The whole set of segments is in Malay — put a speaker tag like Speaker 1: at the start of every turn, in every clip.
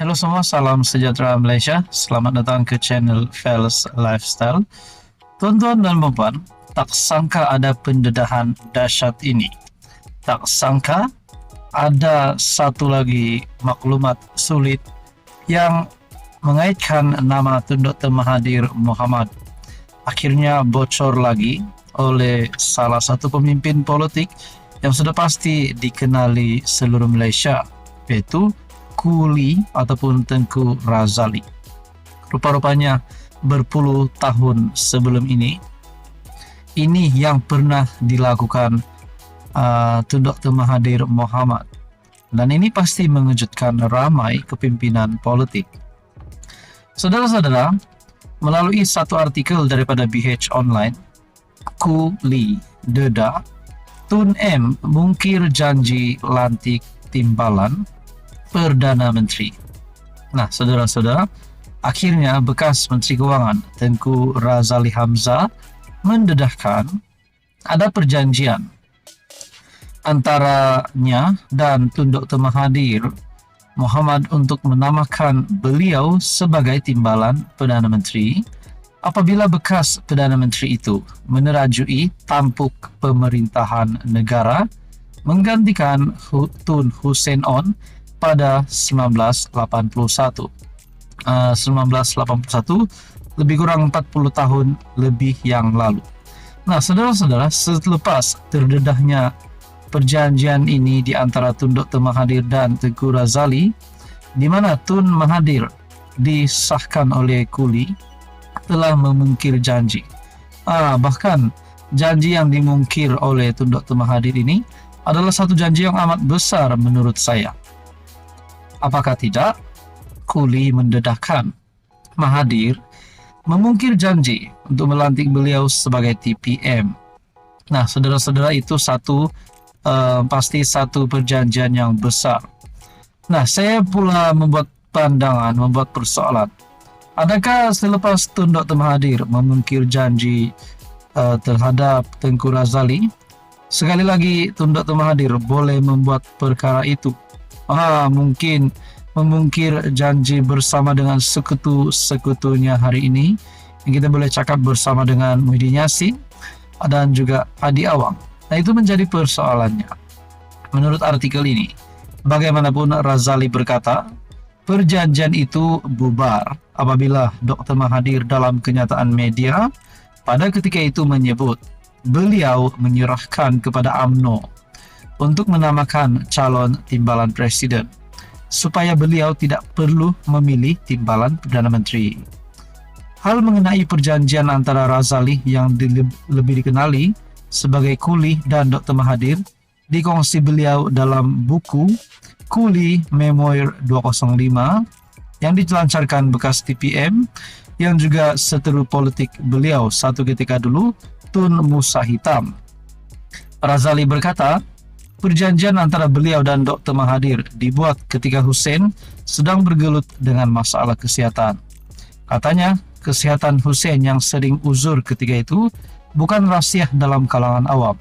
Speaker 1: Halo semua, salam sejahtera Malaysia. Selamat datang ke channel Fels Lifestyle. Tuan-tuan dan puan, tak sangka ada pendedahan dahsyat ini. Tak sangka ada satu lagi maklumat sulit yang mengaitkan nama Tun Dr. Mahathir Mohamad. Akhirnya bocor lagi oleh salah satu pemimpin politik yang sudah pasti dikenali seluruh Malaysia, yaitu Kuli ataupun Tengku Razali. Rupa-rupanya berpuluh tahun sebelum ini yang pernah dilakukan Tun Dr. Mahathir Mohamad, dan ini pasti mengejutkan ramai kepimpinan politik. Saudara-saudara, melalui satu artikel daripada BH Online, Kuli Deda, Tun M mungkir janji lantik timbalan Perdana Menteri. Nah, saudara-saudara, akhirnya bekas Menteri Kewangan Tengku Razali Hamzah mendedahkan ada perjanjian antaranya dan Tun Dr. Mahathir Mohamad untuk menamakan beliau sebagai timbalan Perdana Menteri apabila bekas Perdana Menteri itu menerajui tampuk pemerintahan negara menggantikan Tun Hussein On pada 1981. 1981, lebih kurang 40 tahun lebih yang lalu. Nah, saudara-saudara, selepas terdedahnya perjanjian ini di antara Tun Dr. Mahathir dan Tengku Razali, di mana Tun Mahathir disahkan oleh Kuli telah memungkir janji. Bahkan janji yang dimungkir oleh Tun Dr. Mahathir ini adalah satu janji yang amat besar menurut saya. Apakah tidak? Kuli mendedahkan Mahathir memungkir janji untuk melantik beliau sebagai TPM. Nah, saudara-saudara, itu pasti satu perjanjian yang besar. Nah, saya pula membuat persoalan. Adakah selepas Tun Dr. Mahathir memungkir janji terhadap Tengku Razali, sekali lagi Tun Dr. Mahathir boleh membuat perkara itu? Mungkin memungkir janji bersama dengan sekutu-sekutunya hari ini, yang kita boleh cakap bersama dengan Muhyiddin Yassin dan juga Hadi Awang. Nah, itu menjadi persoalannya. Menurut artikel ini, bagaimanapun Razali berkata, perjanjian itu bubar apabila Dr. Mahathir dalam kenyataan media pada ketika itu menyebut beliau menyerahkan kepada UMNO untuk menamakan calon timbalan presiden supaya beliau tidak perlu memilih timbalan Perdana Menteri. Hal mengenai perjanjian antara Razali yang lebih dikenali sebagai Kuli dan Dr. Mahathir dikongsi beliau dalam buku Kuli Memoir 205 yang dilancarkan bekas TPM yang juga seteru politik beliau satu ketika dulu, Tun Musa Hitam. Razali berkata, perjanjian antara beliau dan Dr. Mahathir dibuat ketika Hussein sedang bergelut dengan masalah kesihatan. Katanya, kesihatan Hussein yang sering uzur ketika itu bukan rahasia dalam kalangan awam.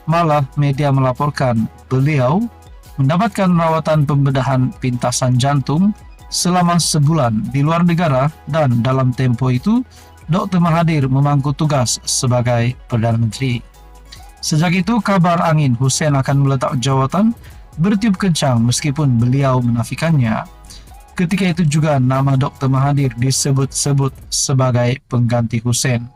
Speaker 1: Malah media melaporkan beliau mendapatkan rawatan pembedahan pintasan jantung selama sebulan di luar negara, dan dalam tempo itu Dr. Mahathir memangku tugas sebagai Perdana Menteri. Sejak itu kabar angin Hussein akan meletak jawatan bertiup kencang meskipun beliau menafikannya. Ketika itu juga nama Dr. Mahathir disebut-sebut sebagai pengganti Hussein.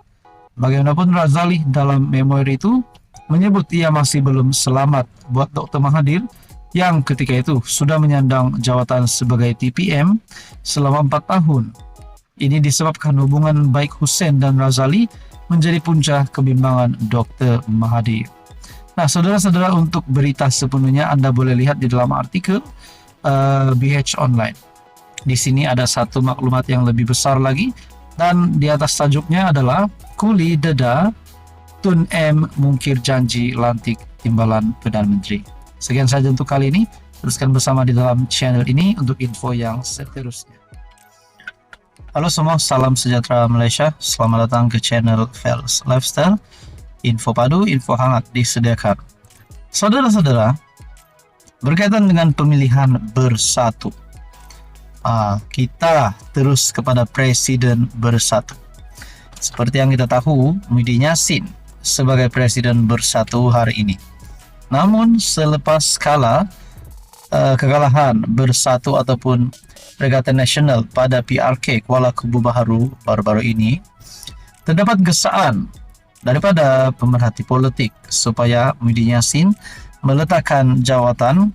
Speaker 1: Bagaimanapun Razali dalam memoir itu menyebut ia masih belum selamat buat Dr. Mahathir yang ketika itu sudah menyandang jawatan sebagai TPM selama 4 tahun. Ini disebabkan hubungan baik Hussein dan Razali menjadi puncak kebimbangan Dr. Mahathir. Nah, saudara-saudara, untuk berita sepenuhnya Anda boleh lihat di dalam artikel BH Online. Di sini ada satu maklumat yang lebih besar lagi, dan di atas tajuknya adalah Kuli Deda, Tun M mungkir janji lantik timbalan Perdana Menteri. Sekian saja untuk kali ini. Teruskan bersama di dalam channel ini untuk info yang seterusnya. Halo semua, salam sejahtera Malaysia. Selamat datang ke channel Fels Lifestyle. Info padu, info hangat disediakan. Saudara-saudara, berkaitan dengan pemilihan bersatu. kita terus kepada Presiden Bersatu. Seperti yang kita tahu, Muhyiddin Yassin sebagai Presiden Bersatu hari ini. Namun selepas kekalahan Bersatu ataupun Regata Nasional pada PRK Kuala Kubu baru-baru ini, terdapat gesaan daripada pemerhati politik supaya Muhyiddin Yassin meletakkan jawatan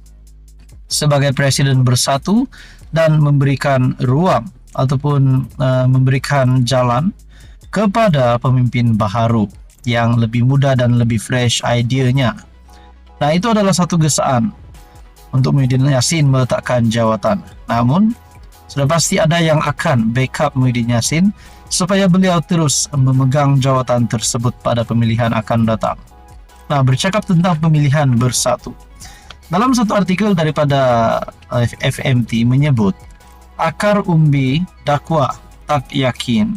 Speaker 1: sebagai Presiden Bersatu dan memberikan ruang ataupun memberikan jalan kepada pemimpin baharu yang lebih muda dan lebih fresh idenya. Nah, itu adalah satu gesaan untuk Muhyiddin Yassin meletakkan jawatan. Namun, sudah pasti ada yang akan backup Muhyiddin Yassin supaya beliau terus memegang jawatan tersebut pada pemilihan akan datang. Nah, bercakap tentang pemilihan bersatu. Dalam satu artikel daripada FMT menyebut, akar umbi dakwa tak yakin,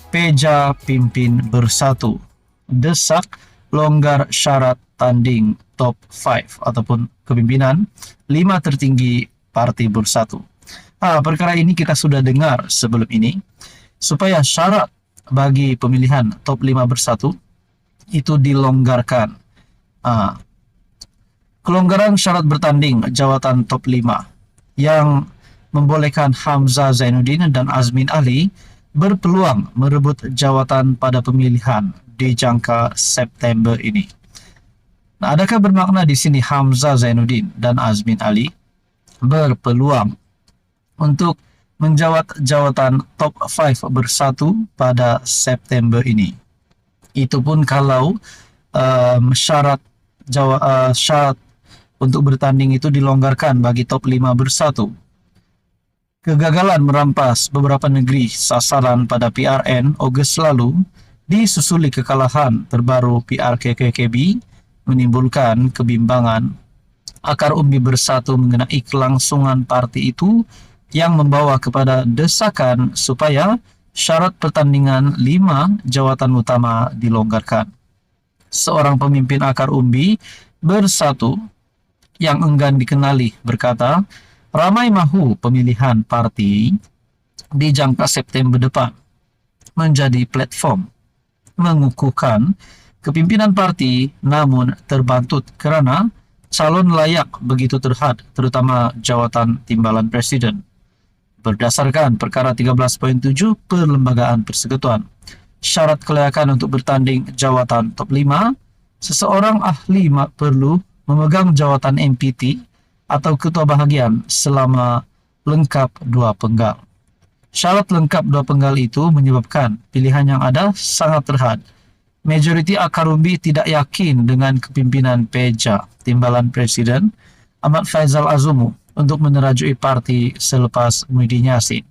Speaker 1: Peja pimpin bersatu, desak longgar syarat tanding top 5 ataupun kepimpinan 5 tertinggi parti bersatu. Perkara ini kita sudah dengar sebelum ini, supaya syarat bagi pemilihan top 5 bersatu itu dilonggarkan. Kelonggaran syarat bertanding jawatan top 5 yang membolehkan Hamzah Zainuddin dan Azmin Ali berpeluang merebut jawatan pada pemilihan di jangka September ini. Nah, adakah bermakna di sini Hamzah Zainuddin dan Azmin Ali berpeluang untuk menjawat jawatan top 5 bersatu pada September ini? Itu pun kalau syarat untuk bertanding itu dilonggarkan bagi top 5 bersatu. Kegagalan merampas beberapa negeri sasaran pada PRN Ogos lalu disusuli kekalahan terbaru PRK-KKB menimbulkan kebimbangan. Akar umbi bersatu mengenai kelangsungan parti itu yang membawa kepada desakan supaya syarat pertandingan 5 jawatan utama dilonggarkan. Seorang pemimpin akar umbi bersatu yang enggan dikenali berkata, ramai mahu pemilihan parti di jangka September depan menjadi platform mengukuhkan kepimpinan parti, namun terbantut kerana calon layak begitu terhad, terutama jawatan timbalan presiden. Berdasarkan perkara 13.7 Perlembagaan Persekutuan, syarat kelayakan untuk bertanding jawatan top 5, seseorang ahli perlu memegang jawatan MPT atau ketua bahagian selama lengkap 2 penggal. Syarat lengkap 2 penggal itu menyebabkan pilihan yang ada sangat terhad. Majoriti akar umbi tidak yakin dengan kepimpinan Peja, timbalan Presiden Ahmad Faizal Azumu untuk menerajui parti selepas Muhyiddin Yassin.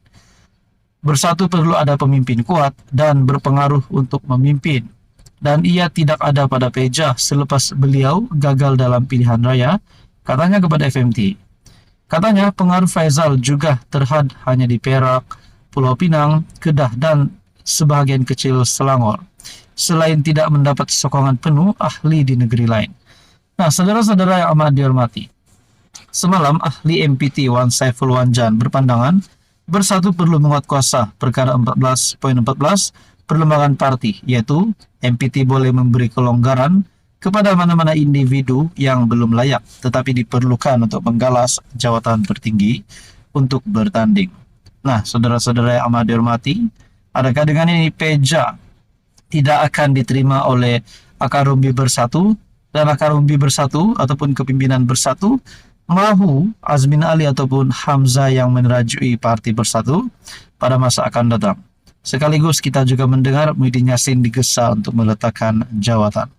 Speaker 1: Bersatu perlu ada pemimpin kuat dan berpengaruh untuk memimpin, dan ia tidak ada pada Peja selepas beliau gagal dalam pilihan raya, katanya kepada FMT. Katanya pengaruh Faizal juga terhad hanya di Perak, Pulau Pinang, Kedah dan sebahagian kecil Selangor, selain tidak mendapat sokongan penuh ahli di negeri lain. Nah, saudara-saudara yang amat dihormati, semalam ahli MPT Wan Saiful Wanjan berpandangan bersatu perlu menguatkuasa perkara 14.14 Perlembagaan Parti, yaitu MPT boleh memberi kelonggaran kepada mana-mana individu yang belum layak tetapi diperlukan untuk menggalas jawatan tertinggi untuk bertanding. Nah, saudara-saudara yang amat dihormati, adakah dengan ini Peja tidak akan diterima oleh akar umbi bersatu, dan akar umbi bersatu ataupun kepimpinan bersatu mahu Azmin Ali ataupun Hamzah yang menerajui parti bersatu pada masa akan datang? Sekaligus kita juga mendengar Muhyiddin Yassin digesa untuk meletakkan jawatan.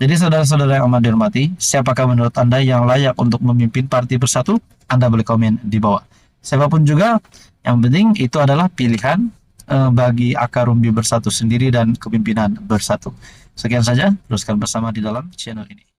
Speaker 1: Jadi saudara-saudara yang amat dihormati, siapakah menurut Anda yang layak untuk memimpin parti bersatu? Anda boleh komen di bawah. Siapapun juga, yang penting itu adalah pilihan bagi akar umbi bersatu sendiri dan kepimpinan bersatu. Sekian saja, teruskan bersama di dalam channel ini.